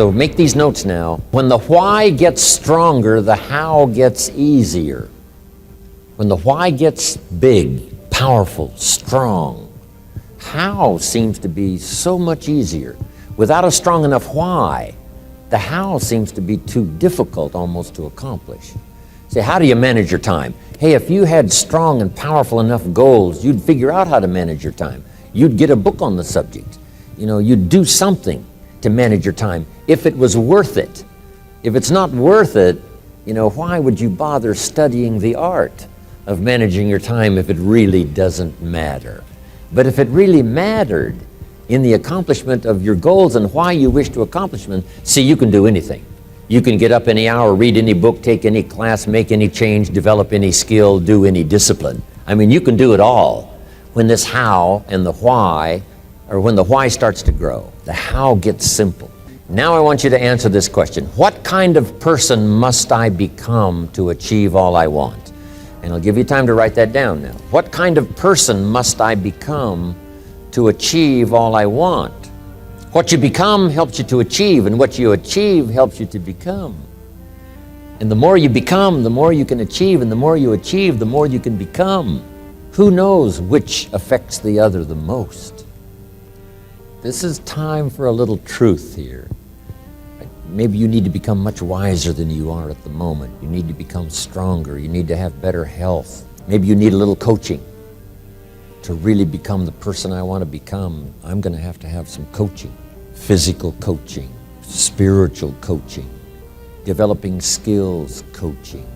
So make these notes now. When the why gets stronger, the how gets easier. When the why gets big, powerful, strong, how seems to be so much easier. Without a strong enough why, the how seems to be too difficult almost to accomplish. Say, how do you manage your time? Hey, if you had strong and powerful enough goals, you'd figure out how to manage your time. You'd get a book on the subject. You'd do something to manage your time if it was worth it. If it's not worth it, why would you bother studying the art of managing your time if it really doesn't matter? But if it really mattered in the accomplishment of your goals and why you wish to accomplish them, see, you can do anything. You can get up any hour, read any book, take any class, make any change, develop any skill, do any discipline. You can do it all. When this how and the why, or when the why starts to grow, the how gets simple. Now I want you to answer this question. What kind of person must I become to achieve all I want? And I'll give you time to write that down now. What kind of person must I become to achieve all I want? What you become helps you to achieve, and what you achieve helps you to become. And the more you become, the more you can achieve, and the more you achieve, the more you can become. Who knows which affects the other the most? This is time for a little truth here. Maybe you need to become much wiser than you are at the moment. You need to become stronger. You need to have better health. Maybe you need a little coaching. To really become the person I want to become, I'm going to have some coaching. Physical coaching, spiritual coaching, developing skills coaching.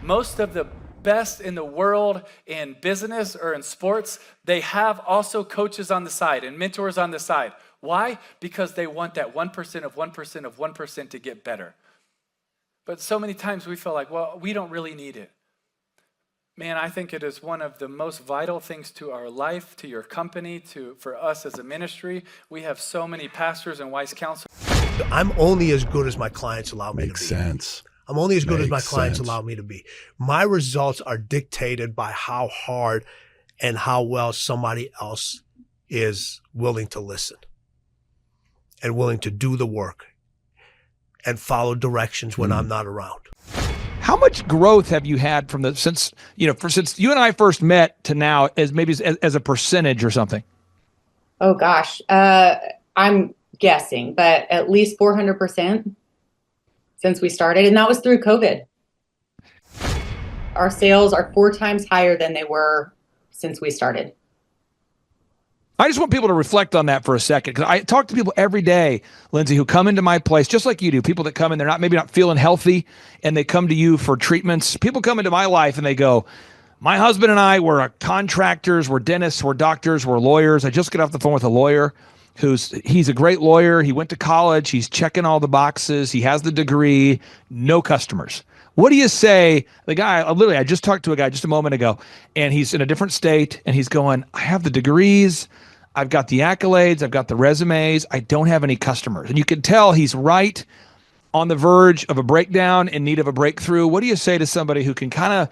Most of the best in the world in business or in sports, they have also coaches on the side and mentors on the side. Why? Because they want that 1% of 1% of 1% to get better. But so many times we feel like, well, we don't really need it. Man, I think it is one of the most vital things to our life, to your company, for us as a ministry. We have so many pastors and wise counselors. I'm only as good as my clients allow me to be. Makes sense. I'm only as good as my clients allow me to be. My results are dictated by how hard and how well somebody else is willing to listen and willing to do the work and follow directions when I'm not around. How much growth have you had since you and I first met to now, as a percentage or something? Oh gosh, I'm guessing, but at least 400% since we started, and that was through COVID. Our sales are 4 times higher than they were since we started. I just want people to reflect on that for a second, because I talk to people every day, Lindsay, who come into my place, just like you do, people that come in, they're maybe not feeling healthy, and they come to you for treatments. People come into my life and they go, my husband and I were contractors, we're dentists, we're doctors, we're lawyers. I just got off the phone with a lawyer he's a great lawyer. He went to college. He's checking all the boxes. He has the degree, no customers. What do you say? The guy, I just talked to a guy just a moment ago, and he's in a different state, and he's going, I have the degrees, I've got the accolades, I've got the resumes, I don't have any customers. And you can tell he's right on the verge of a breakdown, in need of a breakthrough. What do you say to somebody who can kind of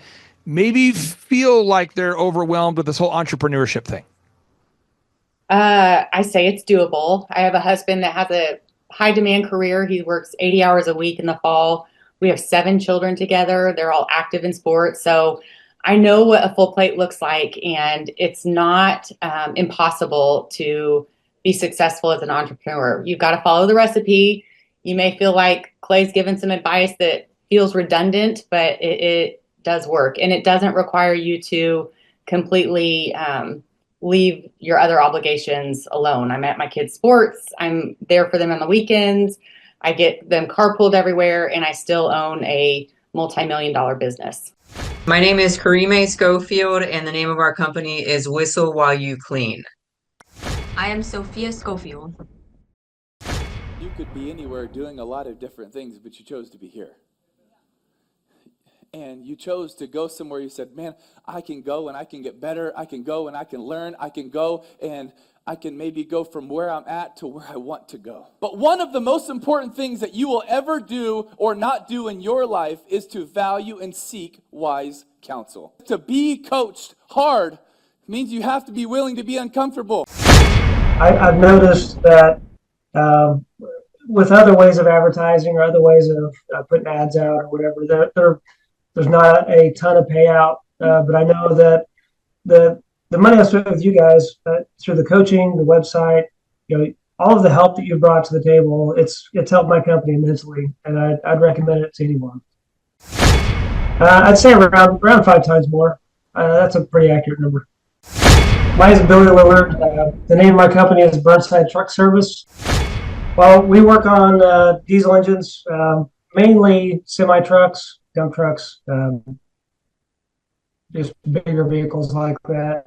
maybe feel like they're overwhelmed with this whole entrepreneurship thing? I say it's doable. I have a husband that has a high demand career. He works 80 hours a week in the fall. We have 7 children together. They're all active in sports. So I know what a full plate looks like, and it's not impossible to be successful as an entrepreneur. You've got to follow the recipe. You may feel like Clay's given some advice that feels redundant, but it does work. And it doesn't require you to completely leave your other obligations alone. I'm at my kids' sports. I'm there for them on the weekends. I get them carpooled everywhere, and I still own a multi-million-dollar business. My name is Karime Schofield, and the name of our company is Whistle While You Clean. I am Sophia Schofield. You could be anywhere doing a lot of different things, but you chose to be here. And you chose to go somewhere. You said, man, I can go and I can get better. I can go and I can learn. I can go and I can maybe go from where I'm at to where I want to go. But one of the most important things that you will ever do or not do in your life is to value and seek wise counsel. To be coached hard means you have to be willing to be uncomfortable. I've noticed that with other ways of advertising or other ways of putting ads out or whatever, there's not a ton of payout. But I know that the money I spent with you guys through the coaching, the website, all of the help that you brought to the table, it's helped my company immensely, and I'd recommend it to anyone. I'd say around 5 times more. That's a pretty accurate number. Mine is Billy Lillard. The name of my company is Burnside Truck Service. Well, we work on diesel engines, mainly semi-trucks, dump trucks, just bigger vehicles like that.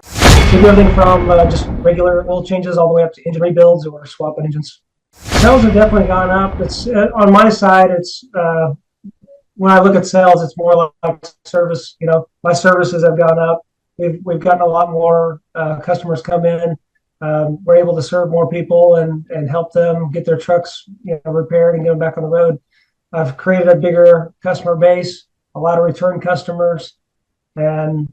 We do everything from just regular oil changes all the way up to engine rebuilds or swapping engines. Sales have definitely gone up. It's on my side. It's when I look at sales, it's more like service. My services have gone up. We've gotten a lot more customers come in. We're able to serve more people and help them get their trucks repaired and get them back on the road. I've created a bigger customer base, a lot of return customers, and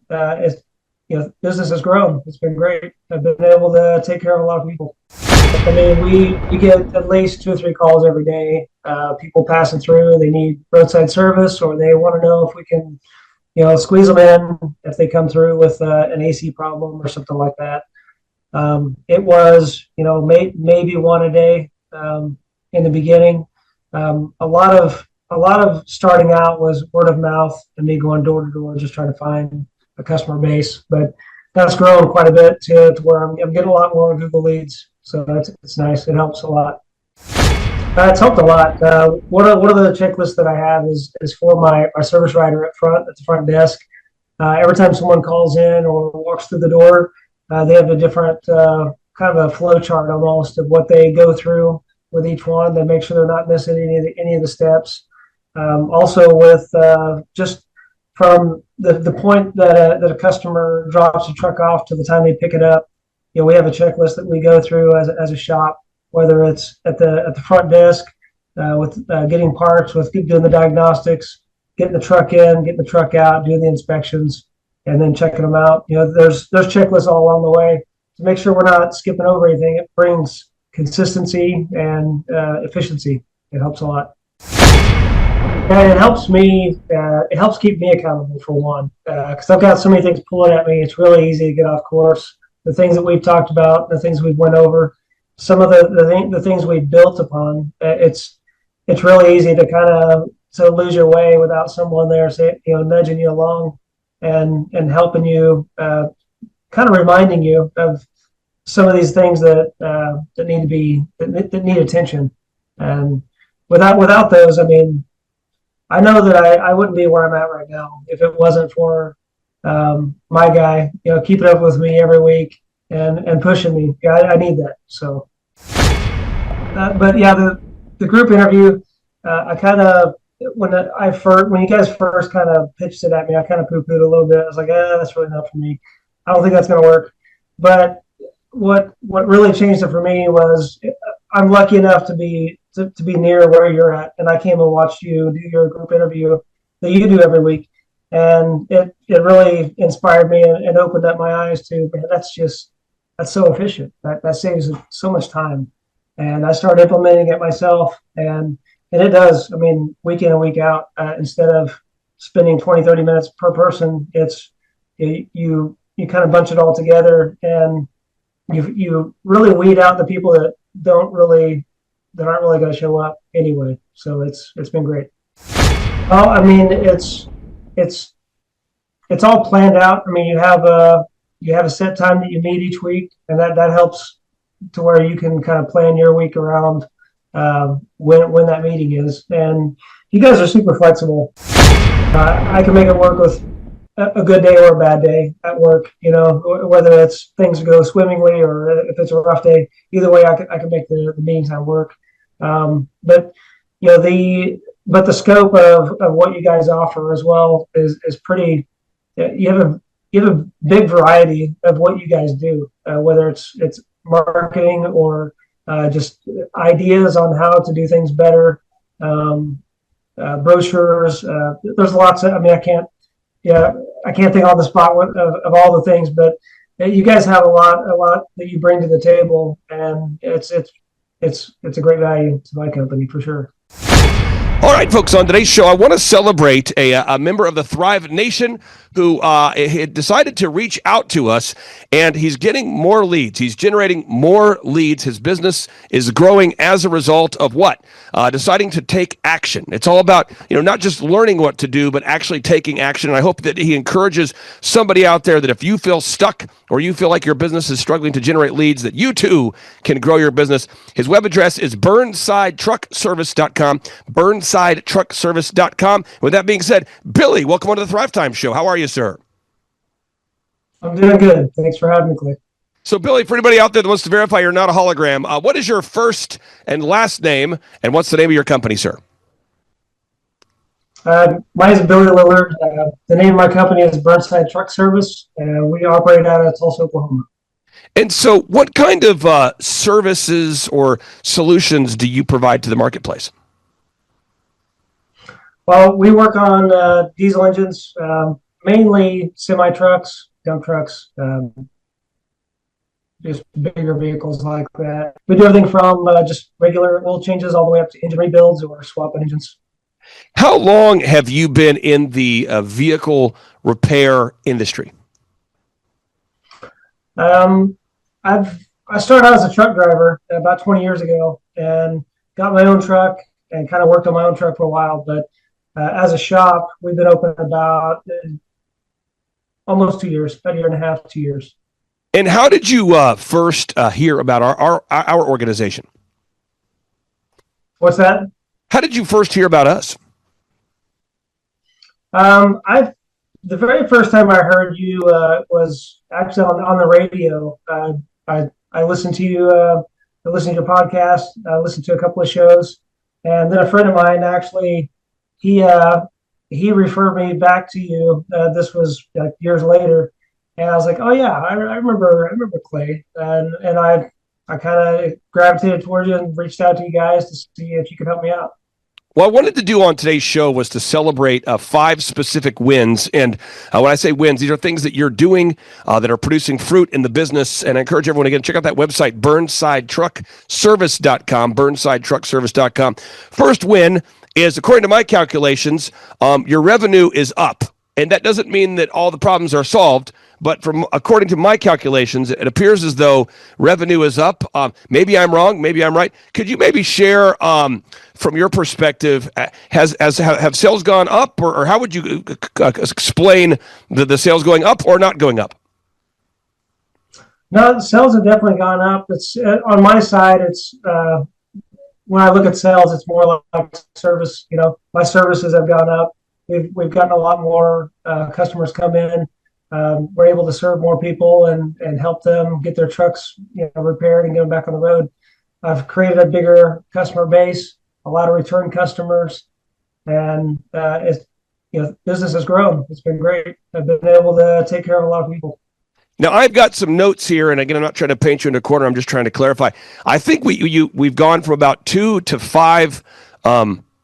business has grown. It's been great. I've been able to take care of a lot of people. I mean, we get at least 2 or 3 calls every day. People passing through, they need roadside service, or they want to know if we can, squeeze them in if they come through with an AC problem or something like that. It was, maybe one a day in the beginning. A lot of starting out was word of mouth and me going door to door, just trying to find a customer base. But that's grown quite a bit to where I'm getting a lot more Google leads. So it's nice. It helps a lot. It's helped a lot. One of the checklists that I have is for my service writer at the front desk. Every time someone calls in or walks through the door, they have a different kind of a flow chart almost of what they go through with each one. They make sure they're not missing any of the steps. Also with just from the point that a customer drops a truck off to the time they pick it up, we have a checklist that we go through as a shop, whether it's at the front desk with getting parts, with doing the diagnostics, getting the truck in, getting the truck out, doing the inspections, and then checking them out. There's checklists all along the way to make sure we're not skipping over anything. It brings consistency and efficiency. It helps a lot. And it helps me, it helps keep me accountable for one, because I've got so many things pulling at me. It's really easy to get off course. The things that we've talked about, the things we've went over, some of the things we've built upon, it's really easy to kind of lose your way without someone there, nudging you along and helping you, kind of reminding you of some of these things that need attention. And without those, I mean, I know that I wouldn't be where I'm at right now if it wasn't for my guy, keeping up with me every week and pushing me. Yeah, I need that. So, but yeah, the group interview, I kind of when you guys first kind of pitched it at me, I kind of poo-pooed a little bit. I was like, that's really not for me. I don't think that's going to work. But what really changed it for me was I'm lucky enough to be near where you're at, and I came and watched you do your group interview that you do every week, and it really inspired me and opened up my eyes to, man, that's so efficient. That saves so much time, and I started implementing it myself, and it does. I mean, week in and week out, instead of spending 20-30 minutes per person, you kind of bunch it all together, and you really weed out the people that aren't really going to show up anyway. So it's been great. Well, I mean, it's all planned out. I mean, you have a set time that you meet each week, and that helps to where you can kind of plan your week around when that meeting is. And you guys are super flexible. I can make it work with a good day or a bad day at work, whether it's things go swimmingly or if it's a rough day. Either way, I can make the meeting time work. But the scope of what you guys offer as well is pretty. You have a big variety of what you guys do, whether it's marketing or just ideas on how to do things better. Brochures. There's lots of. I mean, I can't think on the spot of all the things, but you guys have a lot that you bring to the table, and it's it's a great value to my company for sure. All right, folks, on today's show, I want to celebrate a member of the Thrive Nation who had decided to reach out to us, and he's getting more leads. He's generating more leads. His business is growing as a result of what? Deciding to take action. It's all about, not just learning what to do, but actually taking action. And I hope that he encourages somebody out there that if you feel stuck or you feel like your business is struggling to generate leads, that you too can grow your business. His web address is burnsidetruckservice.com, burnsidetruckservice.com. With that being said, Billy, welcome on to the Thrivetime Show. How are you, sir? I'm doing good. Thanks for having me, Clay. So, Billy, for anybody out there that wants to verify you're not a hologram, what is your first and last name, and what's the name of your company, sir? Mine is Billy Lillard. The name of my company is Burnside Truck Service, and we operate out of Tulsa, Oklahoma. And so what kind of services or solutions do you provide to the marketplace? Well, we work on diesel engines, mainly semi-trucks, dump trucks, just bigger vehicles like that. We do everything from just regular oil changes all the way up to engine rebuilds or swapping engines. How long have you been in the vehicle repair industry? I started out as a truck driver about 20 years ago and got my own truck and kind of worked on my own truck for a while. But as a shop, we've been open about almost 2 years, about a year and a half, 2 years. And how did you first hear about our organization? What's that? How did you first hear about us? The very first time I heard you was actually on the radio. I listened to you. I listened to your podcast. I listened to a couple of shows, and then a friend of mine actually he referred me back to you. This was years later, and I was like, oh yeah, I remember Clay, and I kind of gravitated towards you and reached out to you guys to see if you could help me out. What I wanted to do on today's show was to celebrate 5 specific wins. And when I say wins, these are things that you're doing that are producing fruit in the business. And I encourage everyone, again, check out that website, burnsidetruckservice.com, burnsidetruckservice.com. First win is, according to my calculations, your revenue is up. And that doesn't mean that all the problems are solved, but according to my calculations, it appears as though revenue is up. Maybe I'm wrong, maybe I'm right. Could you maybe share from your perspective, have sales gone up, or how would you explain the sales going up or not going up? No, sales have definitely gone up. It's on my side. It's when I look at sales, it's more like service. My services have gone up. We've gotten a lot more customers come in. We're able to serve more people and help them get their trucks repaired and get them back on the road. I've created a bigger customer base, a lot of return customers, and business has grown. It's been great. I've been able to take care of a lot of people. Now, I've got some notes here, and again, I'm not trying to paint you in a corner. I'm just trying to clarify. I think we've gone from about 2 to 5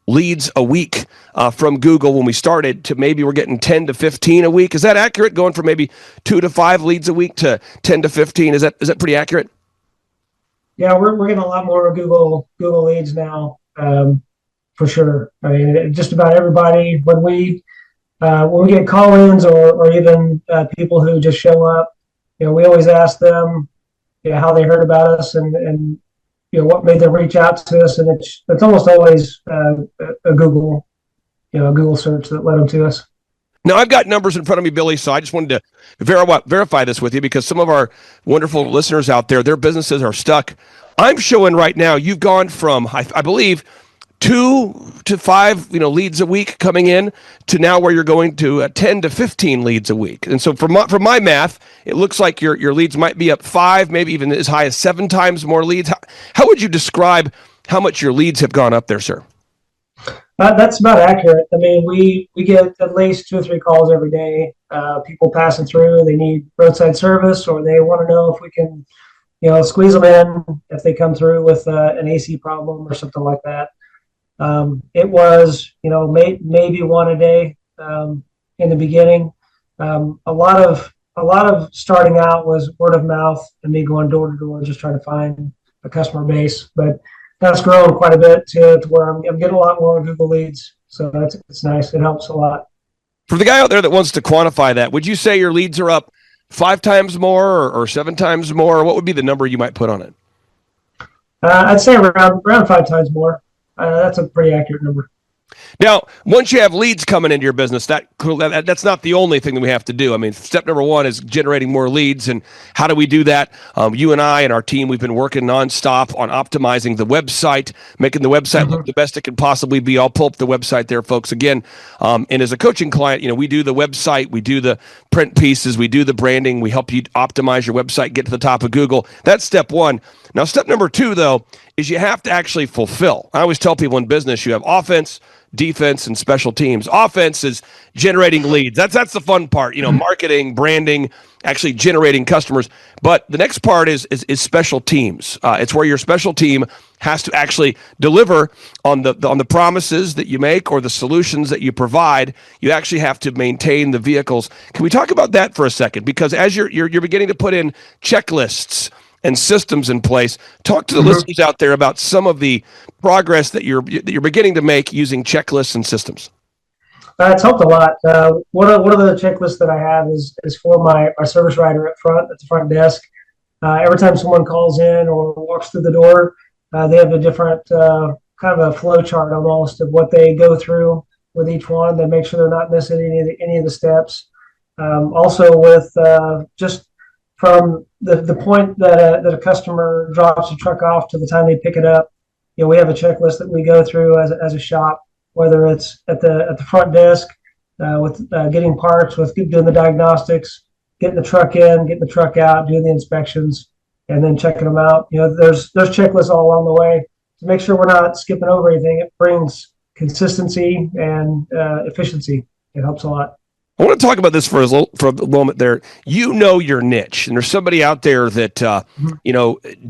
leads a week from Google when we started to maybe we're getting 10 to 15 a week. Is that accurate? Going from maybe 2 to 5 leads a week to 10 to 15. Is that pretty accurate? Yeah, we're getting a lot more Google leads now, for sure. I mean, just about everybody when we get call-ins or even people who just show up, we always ask them, how they heard about us and what made them reach out to us, and it's almost always a Google search that led them to us. Now, I've got numbers in front of me, Billy, so I just wanted to verify this with you because some of our wonderful listeners out there, their businesses are stuck. I'm showing right now you've gone from, I believe, 2 to 5 leads a week coming in to now where you're going to 10 to 15 leads a week. And so from my math, it looks like your leads might be up 5, maybe even as high as 7 times more leads. How would you describe how much your leads have gone up there, sir? That's about accurate. I mean, we get at least 2 or 3 calls every day. People passing through, they need roadside service, or they want to know if we can, squeeze them in if they come through with an AC problem or something like that. It was, maybe 1 a day in the beginning. A lot of starting out was word of mouth and me going door to door, just trying to find a customer base, but that's grown quite a bit to where I'm getting a lot more Google leads. So it's nice. It helps a lot. For the guy out there that wants to quantify that, would you say your leads are up 5 times more or 7 times more? Or what would be the number you might put on it? I'd say around 5 times more. That's a pretty accurate number. Now, once you have leads coming into your business, that's not the only thing that we have to do. I mean, step number one is generating more leads. And how do we do that? You and I and our team, we've been working nonstop on optimizing the website, making the website look the best it can possibly be. I'll pull up the website there, folks, again. And as a coaching client, we do the website, we do the print pieces, we do the branding, we help you optimize your website, get to the top of Google. That's step one. Now, step number two, though, is you have to actually fulfill. I always tell people in business, you have offense, defense, and special teams. Offense is generating leads. That's the fun part, marketing, branding, actually generating customers. But the next part is special teams. It's where your special team has to actually deliver on the promises that you make or the solutions that you provide. You actually have to maintain the vehicles. Can we talk about that for a second? Because as you're beginning to put in checklists and systems in place, talk to the listeners out there about some of the progress that you're beginning to make using checklists and systems. It's helped a lot. One of the checklists that I have is for our service writer at the front desk. Every time someone calls in or walks through the door, they have a different kind of a flow chart almost of what they go through with each one. They make sure they're not missing any of the steps. Also with just from the point that a customer drops a truck off to the time they pick it up, we have a checklist that we go through as a shop, whether it's at the front desk with getting parts, with doing the diagnostics, getting the truck in, getting the truck out, doing the inspections, and then checking them out. There's checklists all along the way to make sure we're not skipping over anything. It brings consistency and efficiency. It helps a lot. I want to talk about this for a moment there. Your niche, and there's somebody out there that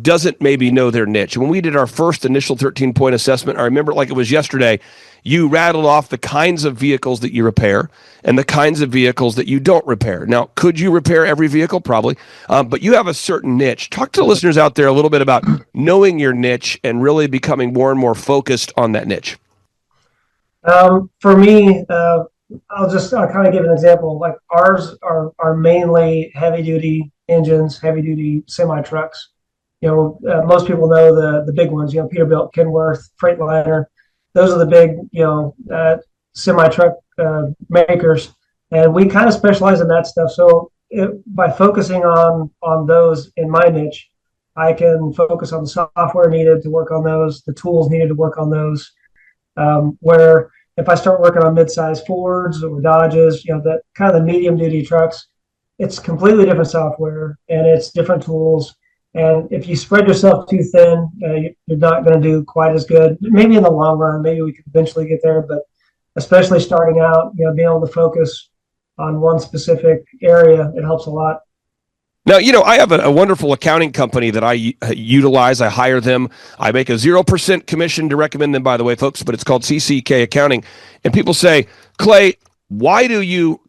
doesn't maybe know their niche. When we did our first initial 13-point assessment, I remember it like it was yesterday. You rattled off the kinds of vehicles that you repair and the kinds of vehicles that you don't repair. Now, could you repair every vehicle? Probably, but you have a certain niche. Talk to the listeners out there a little bit about knowing your niche and really becoming more and more focused on that niche. For me, I'll kind of give an example. Like ours are mainly heavy duty engines, heavy duty semi trucks. Most people know the big ones. Peterbilt, Kenworth, Freightliner. Those are the big semi truck makers, and we kind of specialize in that stuff. So by focusing on those in my niche, I can focus on the software needed to work on those, the tools needed to work on those. Where if I start working on mid-size Fords or Dodges, that kind of the medium-duty trucks, it's completely different software and it's different tools. And if you spread yourself too thin, you're not going to do quite as good. Maybe in the long run, maybe we could eventually get there, but especially starting out, being able to focus on one specific area, it helps a lot. Now, I have a wonderful accounting company that I utilize. I hire them. I make a 0% commission to recommend them, by the way, folks, but it's called CCK Accounting. And people say, Clay, why do you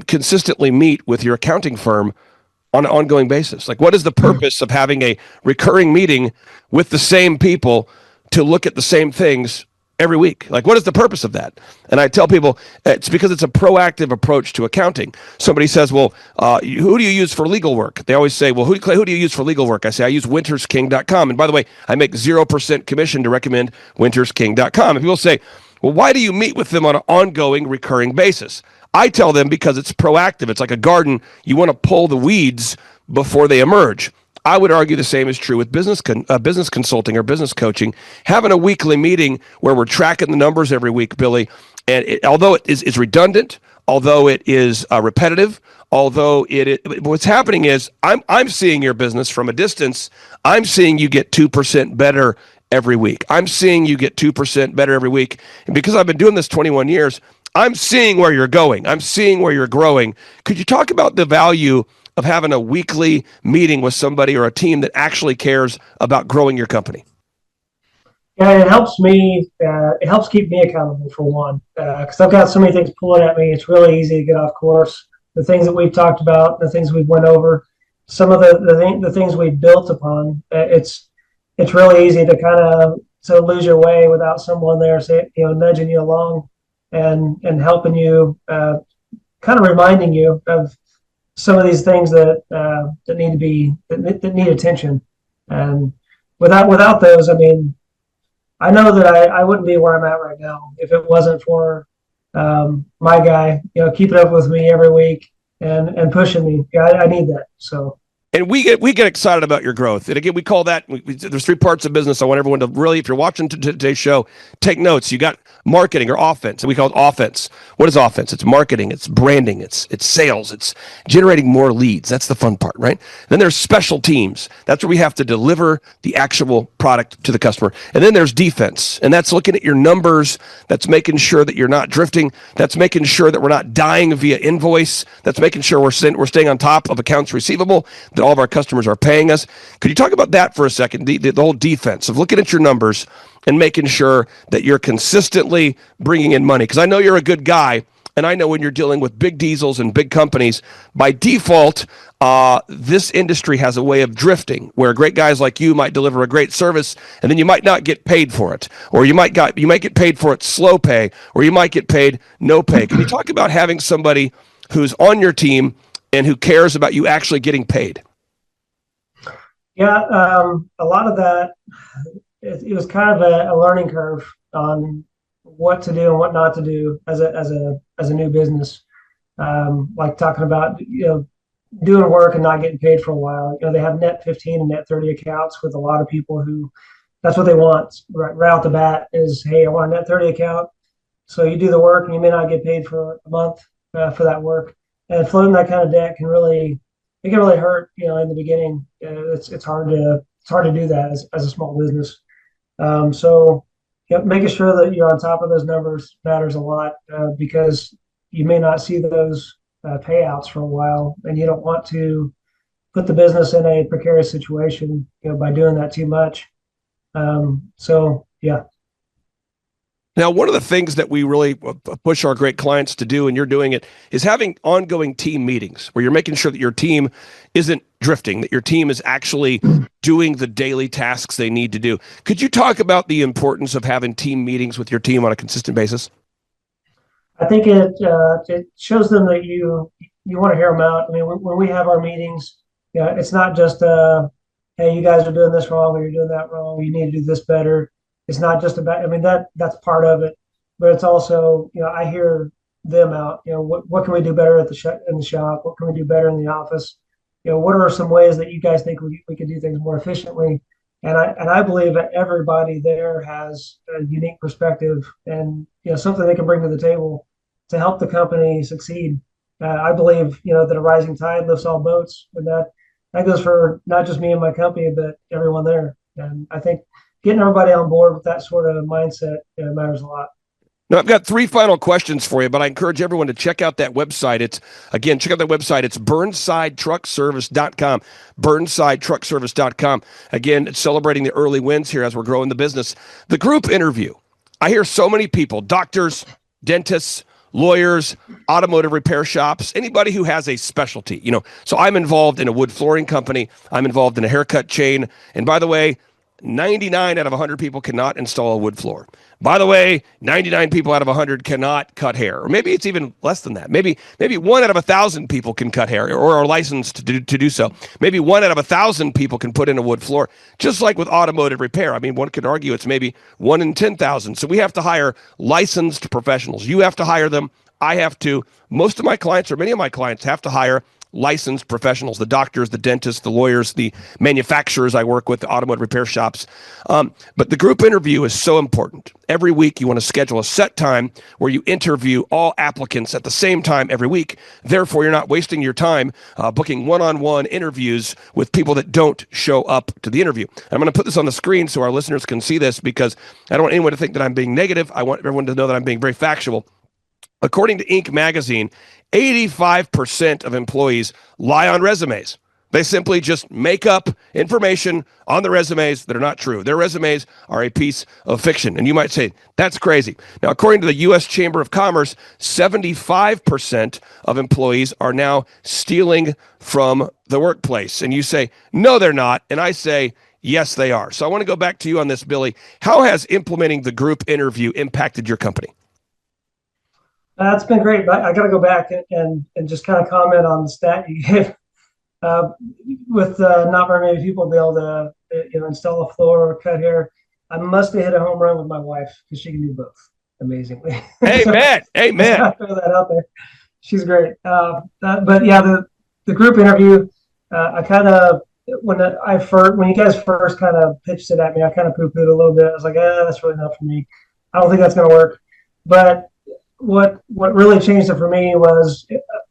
consistently meet with your accounting firm on an ongoing basis? Like, what is the purpose of having a recurring meeting with the same people to look at the same things every week? Like, what is the purpose of that? And I tell people it's because it's a proactive approach to accounting. Somebody says, well, who do you use for legal work? They always say, well, who do you use for legal work? I say, I use wintersking.com. And by the way, I make 0% commission to recommend wintersking.com. And people say, well, why do you meet with them on an ongoing, recurring basis? I tell them because it's proactive. It's like a garden. You want to pull the weeds before they emerge. I would argue the same is true with business consulting or business coaching. Having a weekly meeting where we're tracking the numbers every week, Billy, and although it is redundant, although it is repetitive, although what's happening is I'm seeing your business from a distance. I'm seeing you get 2% better every week. I'm seeing you get 2% better every week. And because I've been doing this 21 years, I'm seeing where you're going. I'm seeing where you're growing. Could you talk about the value of having a weekly meeting with somebody or a team that actually cares about growing your company? Yeah, it helps me. It helps keep me accountable for one, because I've got so many things pulling at me. It's really easy to get off course. The things that we've talked about, the things we've went over, some of the things we've built upon. It's it's really easy to kind of to lose your way without someone there, say, nudging you along and helping you, kind of reminding you of some of these things that need to be that need attention. And without those, I mean, I know that I wouldn't be where I'm at right now if it wasn't for my guy, keeping up with me every week and pushing me. Yeah, I need that. So. And we get excited about your growth. And again, we call that, there's three parts of business. I want everyone to really, if you're watching today's show, take notes. You got marketing or offense, and we call it offense. What is offense? It's marketing, it's branding, it's sales, it's generating more leads. That's the fun part, right? Then there's special teams. That's where we have to deliver the actual product to the customer. And then there's defense, and that's looking at your numbers. That's making sure that you're not drifting. That's making sure that we're not dying via invoice. That's making sure we're staying on top of accounts receivable, that all of our customers are paying us. Could you talk about that for a second? The whole defense of looking at your numbers and making sure that you're consistently bringing in money. Because I know you're a good guy, and I know when you're dealing with big diesels and big companies, by default, this industry has a way of drifting, where great guys like you might deliver a great service, and then you might not get paid for it, or you might get paid for it slow pay, or you might get paid no pay. Can you talk about having somebody who's on your team and who cares about you actually getting paid? Yeah, a lot of that, it was kind of a learning curve on what to do and what not to do as a new business. Like talking about, doing work and not getting paid for a while. They have net 15 and net 30 accounts with a lot of people who, that's what they want right out the bat is, hey, I want a net 30 account. So you do the work and you may not get paid for a month for that work. And floating that kind of debt can really hurt. In the beginning, it's hard to do that as a small business. So making sure that you're on top of those numbers matters a lot because you may not see those payouts for a while, and you don't want to put the business in a precarious situation by doing that too much. So yeah. Now, one of the things that we really push our great clients to do, and you're doing it, is having ongoing team meetings where you're making sure that your team isn't drifting, that your team is actually doing the daily tasks they need to do. Could you talk about the importance of having team meetings with your team on a consistent basis? I think it shows them that you want to hear them out. I mean, when we have our meetings, it's not just hey, you guys are doing this wrong or you're doing that wrong. You need to do this better. It's not just about, I mean, that's part of it, but it's also, I hear them out, what can we do better in the shop? What can we do better in the office? What are some ways that you guys think we could do things more efficiently? And I believe that everybody there has a unique perspective and, something they can bring to the table to help the company succeed. I believe, that a rising tide lifts all boats, and that goes for not just me and my company, but everyone there. And I think getting everybody on board with that sort of mindset matters a lot. Now, I've got three final questions for you, but I encourage everyone to check out that website. Check out that website. It's burnsidetruckservice.com, burnsidetruckservice.com. Again, it's celebrating the early wins here as we're growing the business. The group interview. I hear so many people, doctors, dentists, lawyers, automotive repair shops, anybody who has a specialty. So I'm involved in a wood flooring company. I'm involved in a haircut chain. And by the way, 99 out of 100 people cannot install a wood floor. By the way, 99 people out of 100 cannot cut hair. Or maybe it's even less than that. Maybe 1 out of 1,000 people can cut hair or are licensed to do so. Maybe 1 out of 1,000 people can put in a wood floor. Just like with automotive repair. I mean, one could argue it's maybe 1 in 10,000. So we have to hire licensed professionals. You have to hire them. I have to. Most of my clients, or many of my clients, have to hire licensed professionals, the doctors, the dentists, the lawyers, the manufacturers I work with, the automotive repair shops. But the group interview is so important. Every week you want to schedule a set time where you interview all applicants at the same time every week. Therefore, you're not wasting your time booking one-on-one interviews with people that don't show up to the interview. I'm going to put this on the screen so our listeners can see this because I don't want anyone to think that I'm being negative. I want everyone to know that I'm being very factual. According to Inc. magazine, 85% of employees lie on resumes. They simply just make up information on the resumes that are not true. Their resumes are a piece of fiction. And you might say, that's crazy. Now, according to the U.S. Chamber of Commerce, 75% of employees are now stealing from the workplace. And you say, no, they're not. And I say, Yes, they are. So I want to go back to you on this, Billy. How has implementing the group interview impacted your company? It's been great, but I got to go back and just kind of comment on the stat you gave. Uh, with not very many people be able to install a floor or cut hair, I must have hit a home run with my wife because she can do both amazingly. Amen. Amen. I throw that out there. She's great. But yeah, the group interview, I kind of when you guys first kind of pitched it at me, I kind of poo-pooed a little bit. I was like, that's really not for me. I don't think that's going to work. But what really changed it for me was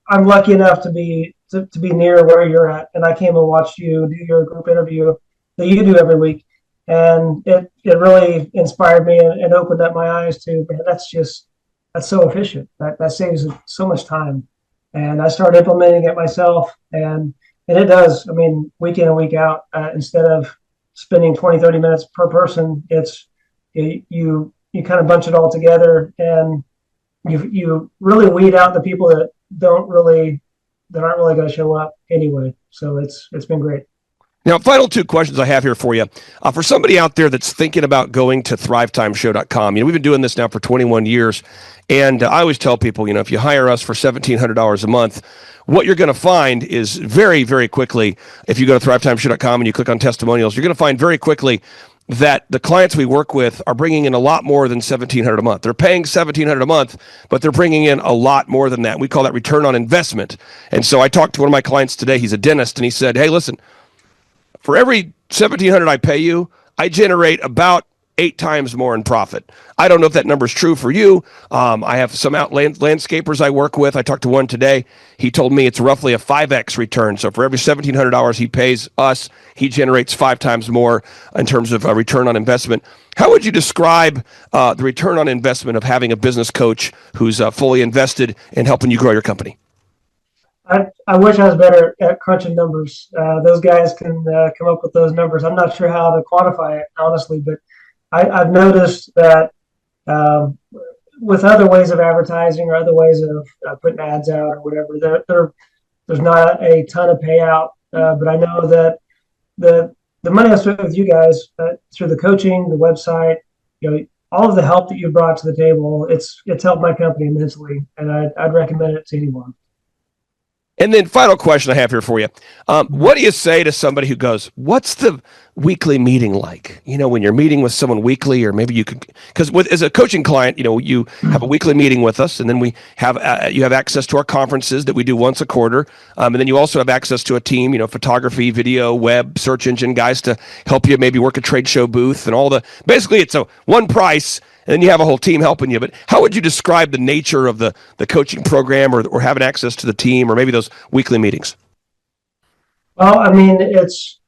I'm lucky enough to be near where you're at, and I came and watched you do your group interview that you do every week, and it really inspired me and opened up my eyes to, man, that's so efficient. That saves so much time, and I started implementing it myself, and it does. I mean, week in and week out, instead of spending 20-30 minutes per person, you kind of bunch it all together, and you really weed out the people that aren't really going to show up anyway. So it's been great. Now, final two questions I have here for you. For somebody out there that's thinking about going to thrivetimeshow.com, we've been doing this now for 21 years. And I always tell people, if you hire us for $1,700 a month, what you're going to find is very, very quickly, if you go to thrivetimeshow.com and you click on testimonials, you're going to find very quickly that the clients we work with are bringing in a lot more than $1,700 a month. They're paying $1,700 a month, but they're bringing in a lot more than that. We call that return on investment. And so I talked to one of my clients today. He's a dentist, and he said, hey, listen, for every $1,700 I pay you, I generate about 8 times more in profit. I don't know if that number is true for you. I have some landscapers I work with. I talked to one today. He told me it's roughly a 5x return. So for every $1,700 he pays us, he generates 5 times more in terms of return on investment. How would you describe the return on investment of having a business coach who's fully invested in helping you grow your company? I wish I was better at crunching numbers. Those guys can come up with those numbers. I'm not sure how to quantify it, honestly, but I've noticed that with other ways of advertising or other ways of putting ads out or whatever, there's not a ton of payout. But I know that the money I spent with you guys through the coaching, the website, all of the help that you brought to the table, it's helped my company immensely, and I'd recommend it to anyone. And then final question I have here for you. What do you say to somebody who goes, what's the weekly meeting like? When you're meeting with someone weekly, or maybe you could, because as a coaching client, you have a weekly meeting with us, and then we have, you have access to our conferences that we do once a quarter. And then you also have access to a team, photography, video, web, search engine guys to help you maybe work a trade show booth and basically it's a one price. And then you have a whole team helping you. But how would you describe the nature of the coaching program or having access to the team or maybe those weekly meetings? Well, I mean, it's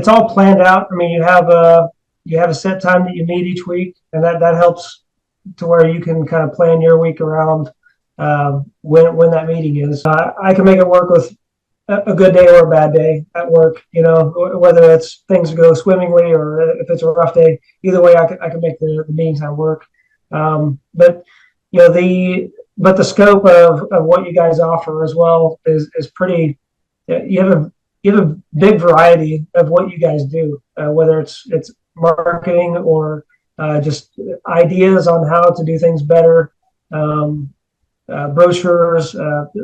all planned out. I mean, you have a set time that you meet each week, and that helps to where you can kind of plan your week around when that meeting is. I can make it work with a good day or a bad day at work, whether it's things go swimmingly or if it's a rough day. Either way, I can make the meeting time work. But the scope of what you guys offer as well is pretty. You have a big variety of what you guys do, whether it's marketing or just ideas on how to do things better. Brochures.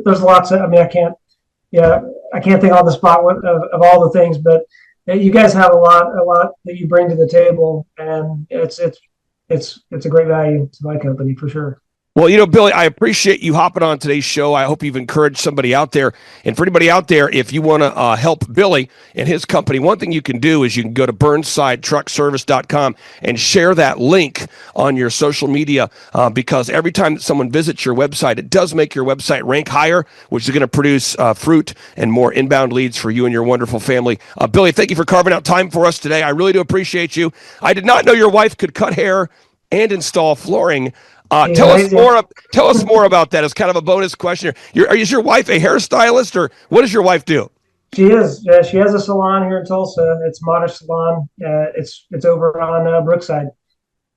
There's lots of. I mean, I can't think on the spot of all the things, but you guys have a lot that you bring to the table, and it's a great value to my company for sure. Well, Billy, I appreciate you hopping on today's show. I hope you've encouraged somebody out there. And for anybody out there, if you want to help Billy and his company, one thing you can do is you can go to burnsidetruckservice.com and share that link on your social media because every time that someone visits your website, it does make your website rank higher, which is going to produce fruit and more inbound leads for you and your wonderful family. Billy, thank you for carving out time for us today. I really do appreciate you. I did not know your wife could cut hair and install flooring. Tell us more about that as kind of a bonus question. Is your wife a hairstylist, or what does your wife do? She is. Yeah, she has a salon here in Tulsa. It's Modest Salon. It's over on Brookside,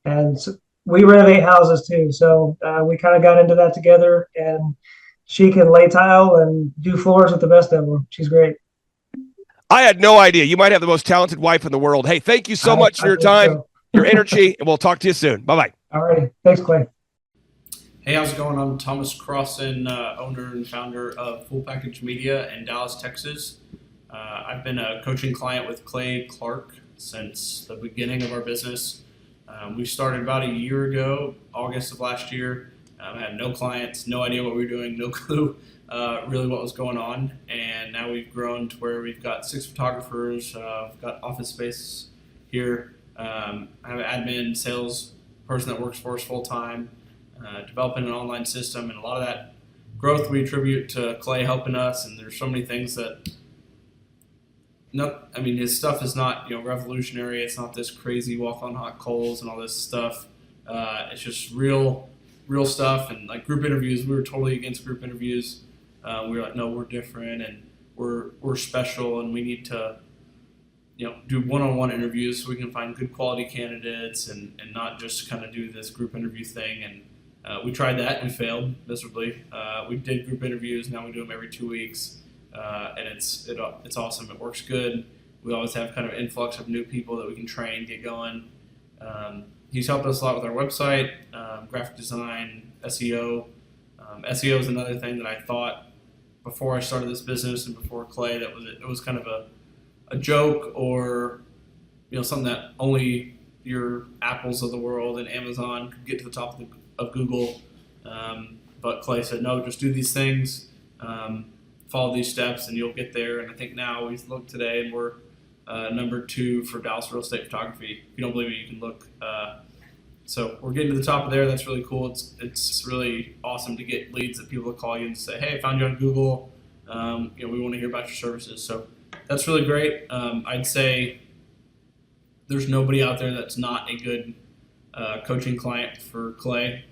and so we renovate houses too. So we kind of got into that together. And she can lay tile and do floors with the best of them. She's great. I had no idea. You might have the most talented wife in the world. Hey, thank you so much for your time, your energy, and we'll talk to you soon. Bye-bye. All righty. Thanks, Clay. Hey, how's it going? I'm Thomas Crossan, owner and founder of Full Package Media in Dallas, Texas. I've been a coaching client with Clay Clark since the beginning of our business. We started about a year ago, August of last year. I had no clients, no idea what we were doing, no clue really what was going on. And now we've grown to where we've got 6 photographers, we've got office space here. I have an admin, sales person that works for us full time, developing an online system, and a lot of that growth we attribute to Clay helping us. And there's so many things that, his stuff is not revolutionary. It's not this crazy walk on hot coals and all this stuff. It's just real stuff. And like group interviews, we were totally against group interviews. We were like, no, we're different and we're special, and we need to do one-on-one interviews so we can find good quality candidates and not just kind of do this group interview thing. And we tried that and we failed miserably. We did group interviews. Now we do them every 2 weeks. And it's awesome. It works good. We always have kind of an influx of new people that we can train, get going. He's helped us a lot with our website, graphic design, SEO. SEO is another thing that I thought before I started this business and before Clay that it was kind of a joke, or something that only your Apples of the world and Amazon could get to the top of Google. But Clay said, no, just do these things. Follow these steps and you'll get there. And I think now we look today and we're number 2 for Dallas real estate photography. If you don't believe me, you can look. So we're getting to the top of there. That's really cool. It's really awesome to get leads that people will call you and say, hey, I found you on Google. We want to hear about your services. So that's really great. I'd say there's nobody out there that's not a good coaching client for Clay.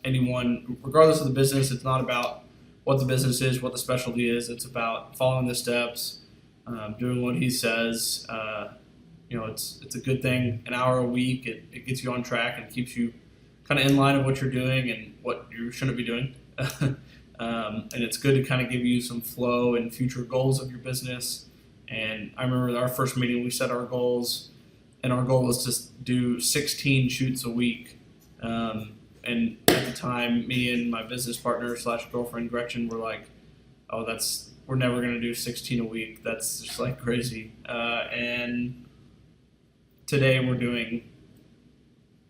Anyone, regardless of the business, it's not about what the business is, what the specialty is. It's about following the steps, doing what he says. It's a good thing. An hour a week, it gets you on track and keeps you kind of in line of what you're doing and what you shouldn't be doing. And it's good to kind of give you some flow and future goals of your business. And I remember our first meeting, we set our goals, and our goal was to do 16 shoots a week. And at the time, me and my business partner / girlfriend Gretchen were like, "Oh, we're never gonna do 16 a week. That's just like crazy." And today we're doing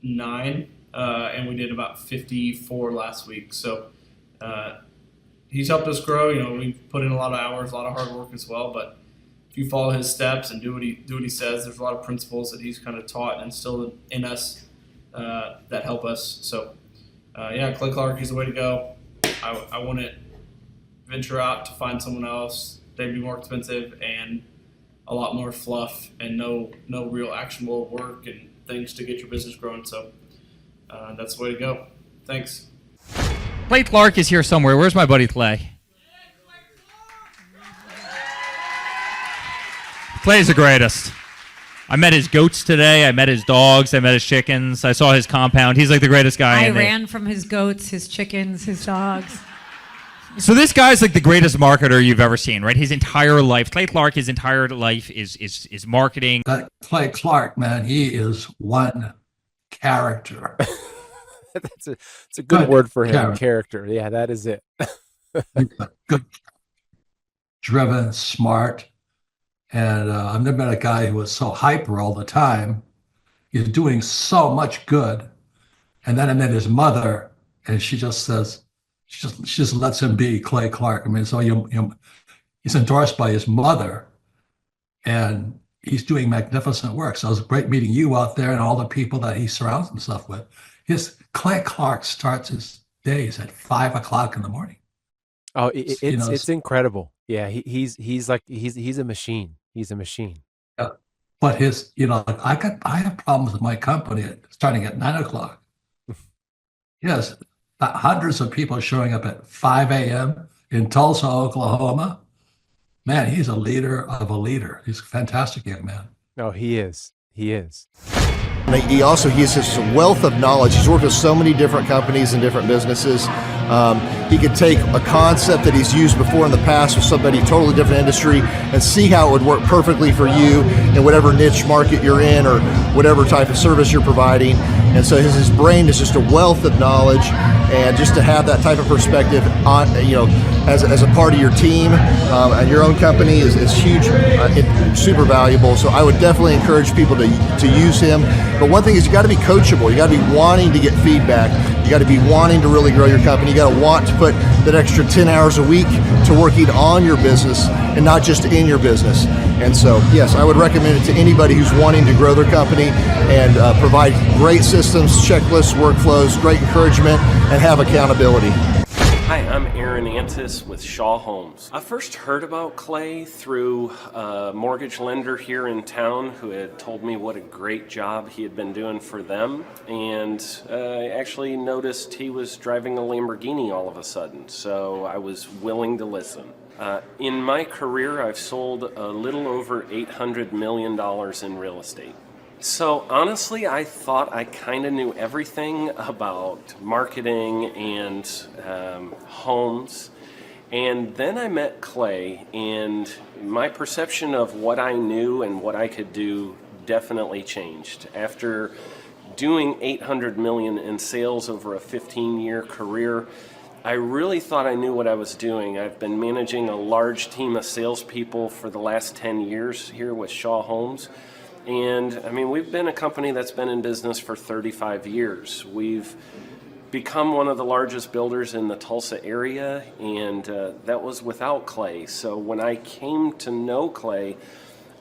9, and we did about 54 last week. So he's helped us grow. We've put in a lot of hours, a lot of hard work as well. But if you follow his steps and do what he says, there's a lot of principles that he's kind of taught and instilled in us that help us. So. Clay Clark is the way to go. I wouldn't venture out to find someone else. They'd be more expensive and a lot more fluff and no real actionable work and things to get your business growing. So that's the way to go. Thanks. Clay Clark is here somewhere. Where's my buddy Clay? Clay's the greatest. I met his goats today. I met his dogs. I met his chickens. I saw his compound. He's like the greatest guy. I ran from his goats, his chickens, his dogs. So this guy's like the greatest marketer you've ever seen, right? His entire life, Clay Clark, his entire life is marketing. Clay Clark, man, he is one character. It's a good word for him. Character. Yeah, that is it. Good, driven, smart. And I've never met a guy who was so hyper all the time. He's doing so much good. And then I met his mother, and she just says, she just lets him be Clay Clark. So he's endorsed by his mother, and he's doing magnificent work. So it was great meeting you out there and all the people that he surrounds himself with. Clay Clark starts his days at 5 o'clock in the morning. Oh, it's incredible. Yeah, he's a machine. He's a machine. Yeah, but I have problems with my company starting at 9 o'clock. Yes, hundreds of people showing up at 5 a.m. in Tulsa, Oklahoma. Man, he's a leader of a leader. He's a fantastic young man. No, he is. He is. He has such a wealth of knowledge. He's worked with so many different companies and different businesses. He could take a concept that he's used before in the past with somebody totally different industry and see how it would work perfectly for you in whatever niche market you're in or whatever type of service you're providing. And so his brain is just a wealth of knowledge, and just to have that type of perspective on, as a part of your team and your own company is huge, super valuable. So I would definitely encourage people to use him. But one thing is, you got to be coachable. You got to be wanting to get feedback. You got to be wanting to really grow your company. You got to want to put that extra 10 hours a week to working on your business and not just in your business. And so, yes, I would recommend it to anybody who's wanting to grow their company and provide great systems, checklists, workflows, great encouragement, and have accountability. Hi, I'm Aaron Antis with Shaw Homes. I first heard about Clay through a mortgage lender here in town who had told me what a great job he had been doing for them, and I actually noticed he was driving a Lamborghini all of a sudden, so I was willing to listen. In my career, I've sold a little over $800 million in real estate. So honestly, I thought I kind of knew everything about marketing and homes. And then I met Clay, and my perception of what I knew and what I could do definitely changed. After doing $800 million in sales over a 15-year career, I really thought I knew what I was doing. I've been managing a large team of salespeople for the last 10 years here with Shaw Homes. And I mean, we've been a company that's been in business for 35 years. We've become one of the largest builders in the Tulsa area, and that was without Clay. So when I came to know Clay,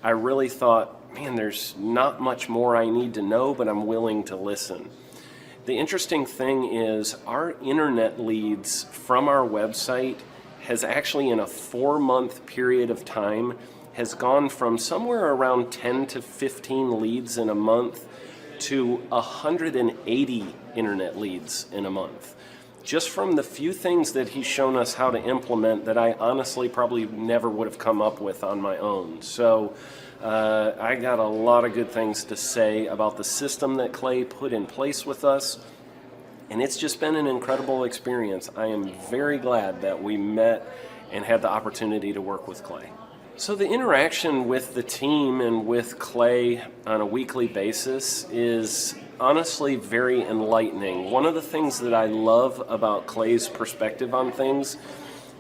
I really thought, man, there's not much more I need to know, but I'm willing to listen. The interesting thing is our internet leads from our website has actually, in a 4-month period of time, has gone from somewhere around 10 to 15 leads in a month to 180 internet leads in a month. Just from the few things that he's shown us how to implement that I honestly probably never would have come up with on my own. So I got a lot of good things to say about the system that Clay put in place with us, and it's just been an incredible experience. I am very glad that we met and had the opportunity to work with Clay. So the interaction with the team and with Clay on a weekly basis is honestly very enlightening. One of the things that I love about Clay's perspective on things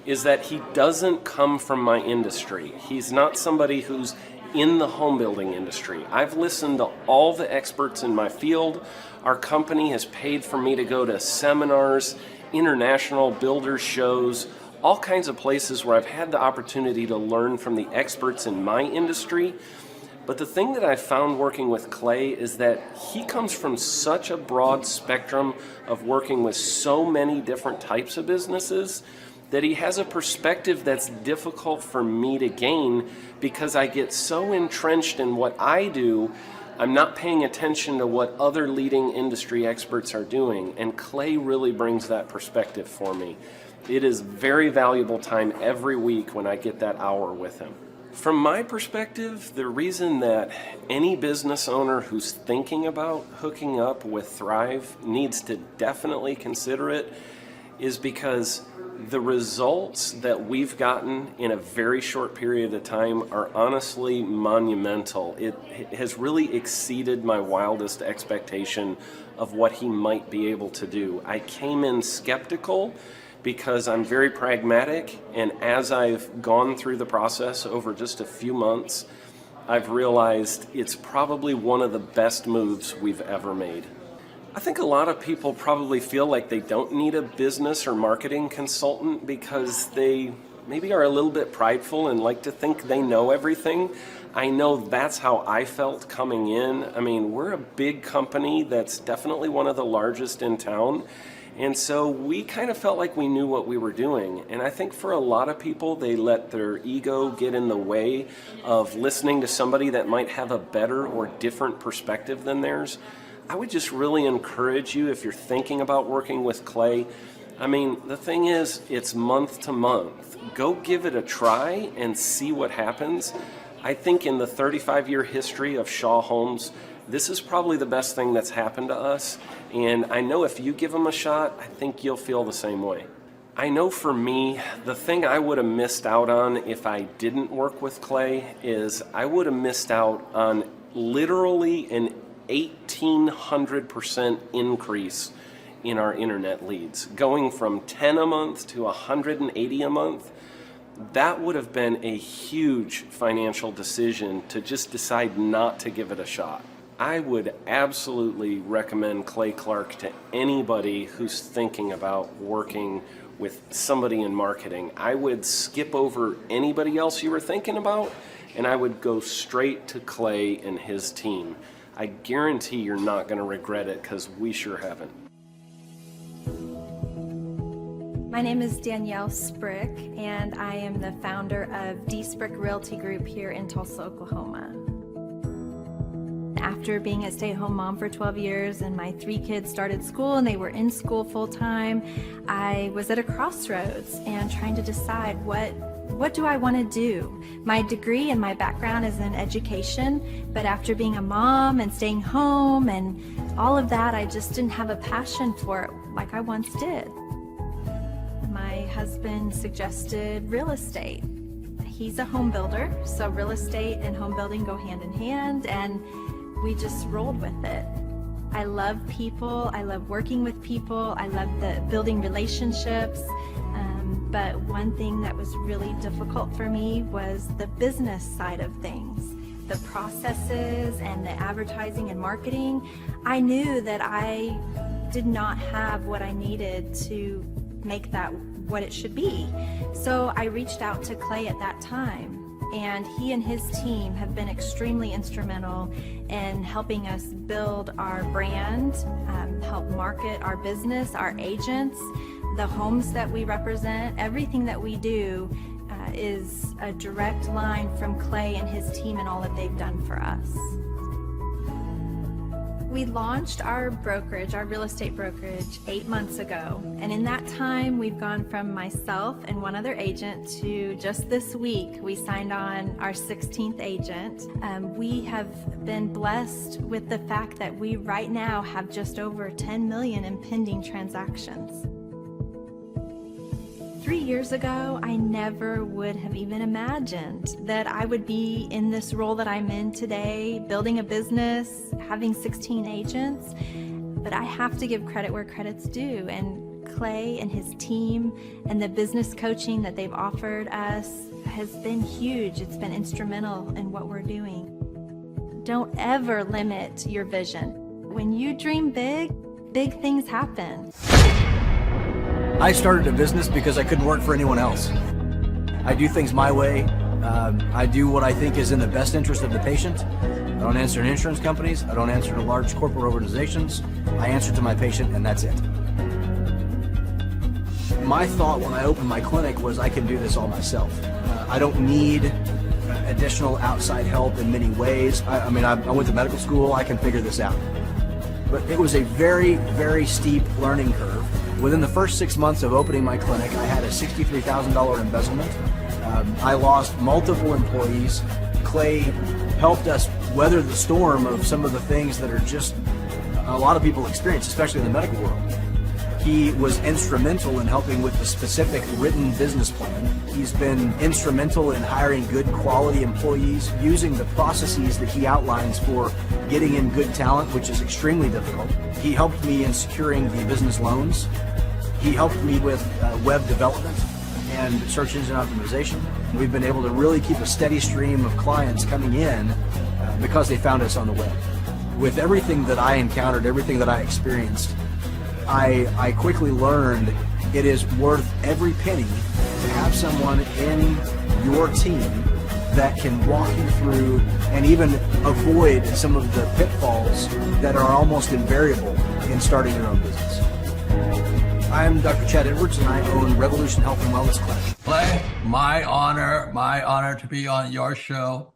is that he doesn't come from my industry. He's not somebody who's in the home building industry. I've listened to all the experts in my field. Our company has paid for me to go to seminars, international builder shows, all kinds of places where I've had the opportunity to learn from the experts in my industry. But the thing that I found working with Clay is that he comes from such a broad spectrum of working with so many different types of businesses that he has a perspective that's difficult for me to gain because I get so entrenched in what I do, I'm not paying attention to what other leading industry experts are doing. And Clay really brings that perspective for me. It is very valuable time every week when I get that hour with him. From my perspective, the reason that any business owner who's thinking about hooking up with Thrive needs to definitely consider it is because the results that we've gotten in a very short period of time are honestly monumental. It has really exceeded my wildest expectation of what he might be able to do. I came in skeptical because I'm very pragmatic, and as I've gone through the process over just a few months, I've realized it's probably one of the best moves we've ever made. I think a lot of people probably feel like they don't need a business or marketing consultant because they maybe are a little bit prideful and like to think they know everything. I know that's how I felt coming in. I mean, we're a big company that's definitely one of the largest in town. And so we kind of felt like we knew what we were doing. And I think for a lot of people, they let their ego get in the way of listening to somebody that might have a better or different perspective than theirs. I would just really encourage you, if you're thinking about working with Clay, I mean, the thing is, it's month to month. Go give it a try and see what happens. I think in the 35-year history of Shaw Homes, this is probably the best thing that's happened to us. And I know if you give them a shot, I think you'll feel the same way. I know for me, the thing I would have missed out on if I didn't work with Clay is I would have missed out on literally an 1,800% increase in our internet leads. Going from 10 a month to 180 a month, that would have been a huge financial decision to just decide not to give it a shot. I would absolutely recommend Clay Clark to anybody who's thinking about working with somebody in marketing. I would skip over anybody else you were thinking about, and I would go straight to Clay and his team. I guarantee you're not going to regret it, because we sure haven't. My name is Danielle Sprick, and I am the founder of D Sprick Realty Group here in Tulsa, Oklahoma. After being a stay-at-home mom for 12 years and my 3 kids started school and they were in school full-time, I was at a crossroads and trying to decide what do I want to do? My degree and my background is in education, but after being a mom and staying home and all of that, I just didn't have a passion for it like I once did. My husband suggested real estate. He's a home builder, so real estate and home building go hand in hand, and we just rolled with it. I love people, I love working with people, I love building relationships, but one thing that was really difficult for me was the business side of things. The processes and the advertising and marketing. I knew that I did not have what I needed to make that what it should be. So I reached out to Clay at that time, and he and his team have been extremely instrumental in helping us build our brand, help market our business, our agents, the homes that we represent. Everything that we do is a direct line from Clay and his team and all that they've done for us. We launched our brokerage, our real estate brokerage, 8 months ago. And in that time, we've gone from myself and one other agent to just this week, we signed on our 16th agent. We have been blessed with the fact that we right now have just over 10 million in pending transactions. 3 years ago, I never would have even imagined that I would be in this role that I'm in today, building a business, having 16 agents. But I have to give credit where credit's due. And Clay and his team and the business coaching that they've offered us has been huge. It's been instrumental in what we're doing. Don't ever limit your vision. When you dream big, big things happen. I started a business because I couldn't work for anyone else. I do things my way. I do what I think is in the best interest of the patient. I don't answer to insurance companies. I don't answer to large corporate organizations. I answer to my patient, and that's it. My thought when I opened my clinic was I can do this all myself. I don't need additional outside help in many ways. I went to medical school. I can figure this out. But it was a very, very steep learning curve. Within the first 6 months of opening my clinic, I had a $63,000 embezzlement. I lost multiple employees. Clay helped us weather the storm of some of the things that are just a lot of people experience, especially in the medical world. He was instrumental in helping with the specific written business plan. He's been instrumental in hiring good quality employees, using the processes that he outlines for getting in good talent, which is extremely difficult. He helped me in securing the business loans. He helped me with web development and search engine optimization. We've been able to really keep a steady stream of clients coming in because they found us on the web. With everything that I encountered, everything that I experienced, I quickly learned it is worth every penny to have someone in your team that can walk you through and even avoid some of the pitfalls that are almost invariable in starting your own business. I'm Dr. Chad Edwards, and I own Revolution Health and Wellness Clinic. Clay, my honor to be on your show,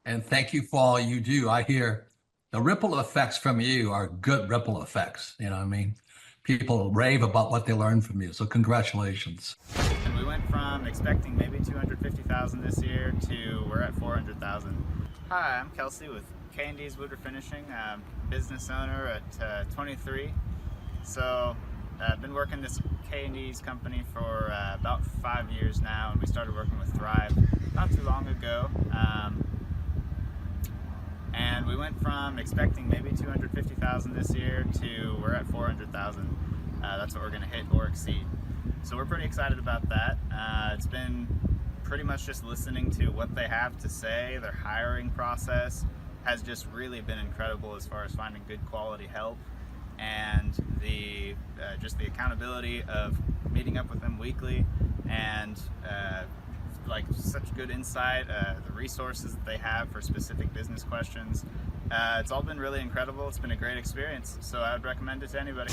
and thank you for all you do. I hear the ripple effects from you are good ripple effects, you know what I mean? People rave about what they learned from you, so congratulations. And we went from expecting maybe 250,000 this year to we're at 400,000. Hi, I'm Kelsey with K&D's Woodward Finishing. I'm business owner at 23. So I've been working this K&E's company for about 5 years now, and we started working with Thrive not too long ago. And we went from expecting maybe 250,000 this year to we're at 400,000. That's what we're going to hit or exceed. So we're pretty excited about that. It's been pretty much just listening to what they have to say. Their hiring process has just really been incredible as far as finding good quality help, and the just the accountability of meeting up with them weekly, and like such good insight, the resources that they have for specific business questions. It's all been really incredible. It's been a great experience, so I would recommend it to anybody.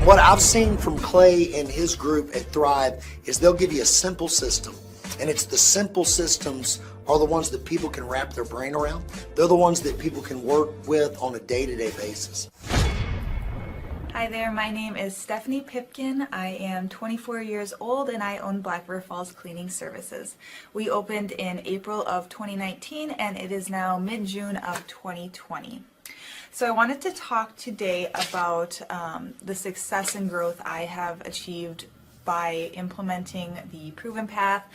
What I've seen from Clay and his group at Thrive is they'll give you a simple system, and it's the simple systems are the ones that people can wrap their brain around. They're the ones that people can work with on a day-to-day basis. Hi there, my name is Stephanie Pipkin. I am 24 years old and I own Black River Falls Cleaning Services. We opened in April of 2019 and it is now mid-June of 2020. So I wanted to talk today about the success and growth I have achieved by implementing the Proven Path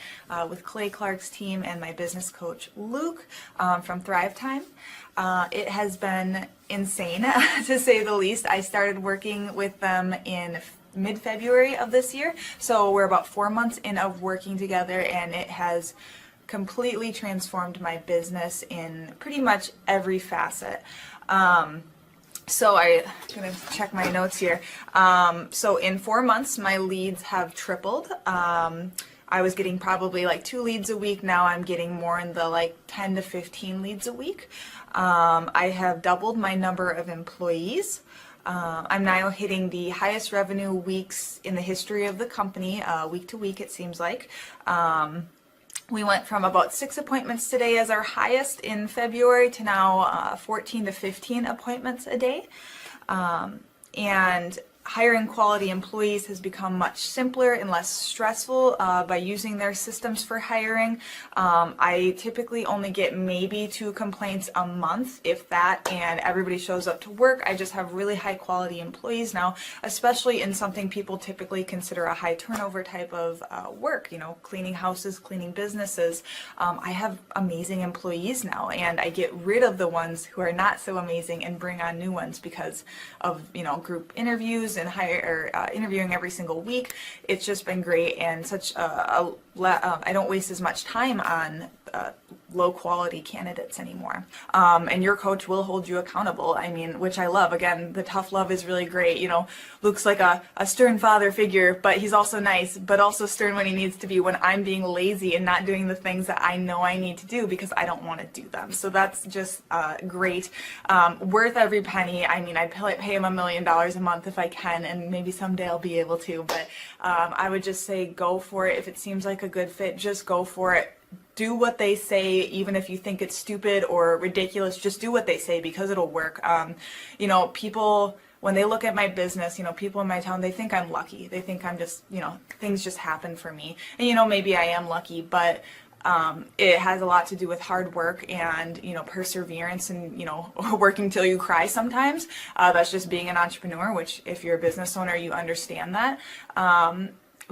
with Clay Clark's team and my business coach Luke from Thrivetime. It has been insane to say the least. I started working with them in mid-February of this year, so we're about 4 months in of working together, and it has completely transformed my business in pretty much every facet. So I'm going to check my notes here. So in 4 months, my leads have tripled. I was getting probably like 2 leads a week. Now I'm getting more in the like 10 to 15 leads a week. I have doubled my number of employees. I'm now hitting the highest revenue weeks in the history of the company, week to week it seems like. We went from about 6 appointments today as our highest in February to now 14 to 15 appointments a day. And hiring quality employees has become much simpler and less stressful by using their systems for hiring. I typically only get maybe 2 complaints a month, if that, and everybody shows up to work. I just have really high quality employees now, especially in something people typically consider a high turnover type of work, you know, cleaning houses, cleaning businesses. I have amazing employees now, and I get rid of the ones who are not so amazing and bring on new ones because of, you know, group interviews and interviewing every single week. It's just been great, and such I don't waste as much time on low quality candidates anymore. And your coach will hold you accountable. I mean, which I love. Again, the tough love is really great. You know, Luke's like a stern father figure, but he's also nice, but also stern when he needs to be, when I'm being lazy and not doing the things that I know I need to do because I don't want to do them. So that's just great. Worth every penny. I mean, I'd pay him $1 million a month if I can, and maybe someday I'll be able to, but I would just say go for it. If it seems like a good fit, just go for it. Do what they say, even if you think it's stupid or ridiculous. Just do what they say because it'll work. You know, people, when they look at my business, you know, people in my town, they think I'm lucky. They think I'm just, you know, things just happen for me. And, you know, maybe I am lucky, but it has a lot to do with hard work and, you know, perseverance and, you know, working till you cry sometimes. That's just being an entrepreneur, which if you're a business owner, you understand that.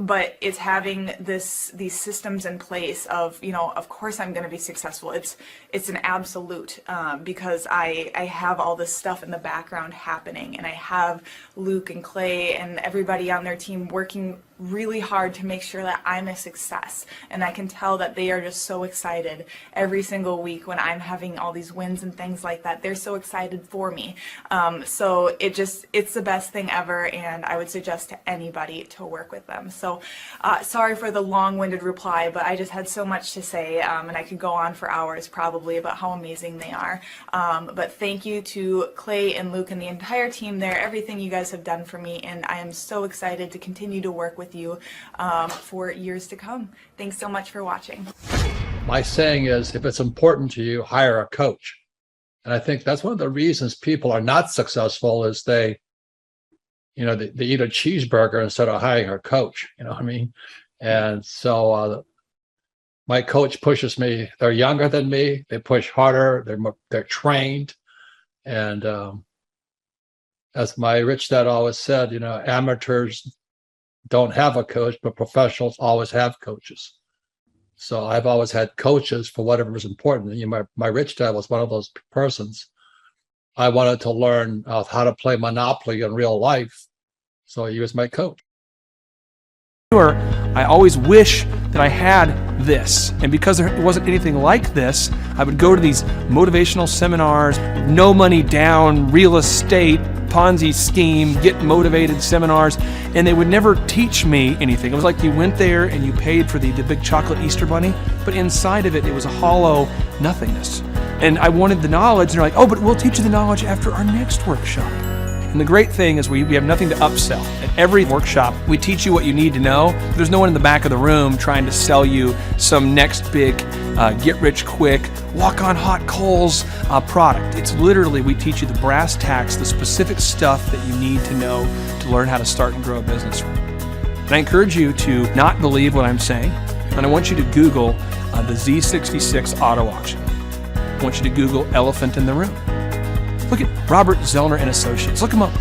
But it's having these systems in place of, you know, of course I'm going to be successful. It's an absolute because I have all this stuff in the background happening, and I have Luke and Clay and everybody on their team working really hard to make sure that I'm a success. And I can tell that they are just so excited every single week when I'm having all these wins and things like that. They're so excited for me. So it's the best thing ever, and I would suggest to anybody to work with them. So sorry for the long-winded reply, but I just had so much to say, and I could go on for hours probably about how amazing they are. But thank you to Clay and Luke and the entire team there, everything you guys have done for me, and I am so excited to continue to work with you for years to come. Thanks so much for watching. My saying is, if it's important to you, hire a coach. And I think that's one of the reasons people are not successful is they eat a cheeseburger instead of hiring a coach, you know what I mean? And so my coach pushes me. They're younger than me. They push harder. They're trained. And as my rich dad always said, amateurs don't have a coach, but professionals always have coaches. So I've always had coaches for whatever was important. My rich dad was one of those persons. I wanted to learn how to play Monopoly in real life, so he was my coach. I always wish that I had this, and because there wasn't anything like this, I would go to these motivational seminars, no money down, real estate, Ponzi scheme, get motivated seminars, and they would never teach me anything. It was like you went there and you paid for the big chocolate Easter bunny, but inside of it, it was a hollow nothingness. And I wanted the knowledge, and they're like, oh, but we'll teach you the knowledge after our next workshop. And the great thing is we have nothing to upsell. At every workshop, we teach you what you need to know. There's no one in the back of the room trying to sell you some next big get-rich-quick, walk-on-hot coals product. It's literally, we teach you the brass tacks, the specific stuff that you need to know to learn how to start and grow a business. And I encourage you to not believe what I'm saying, and I want you to Google the Z66 auto auction. I want you to Google elephant in the room. Look at Robert Zellner and Associates. Look them up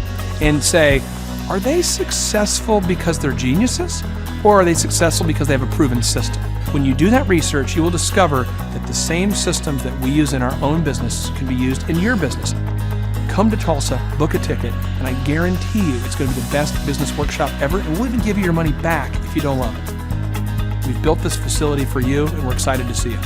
and say, are they successful because they're geniuses, or are they successful because they have a proven system? When you do that research, you will discover that the same systems that we use in our own business can be used in your business. Come to Tulsa, book a ticket, and I guarantee you it's going to be the best business workshop ever, and we'll even give you your money back if you don't love it. We've built this facility for you, and we're excited to see you.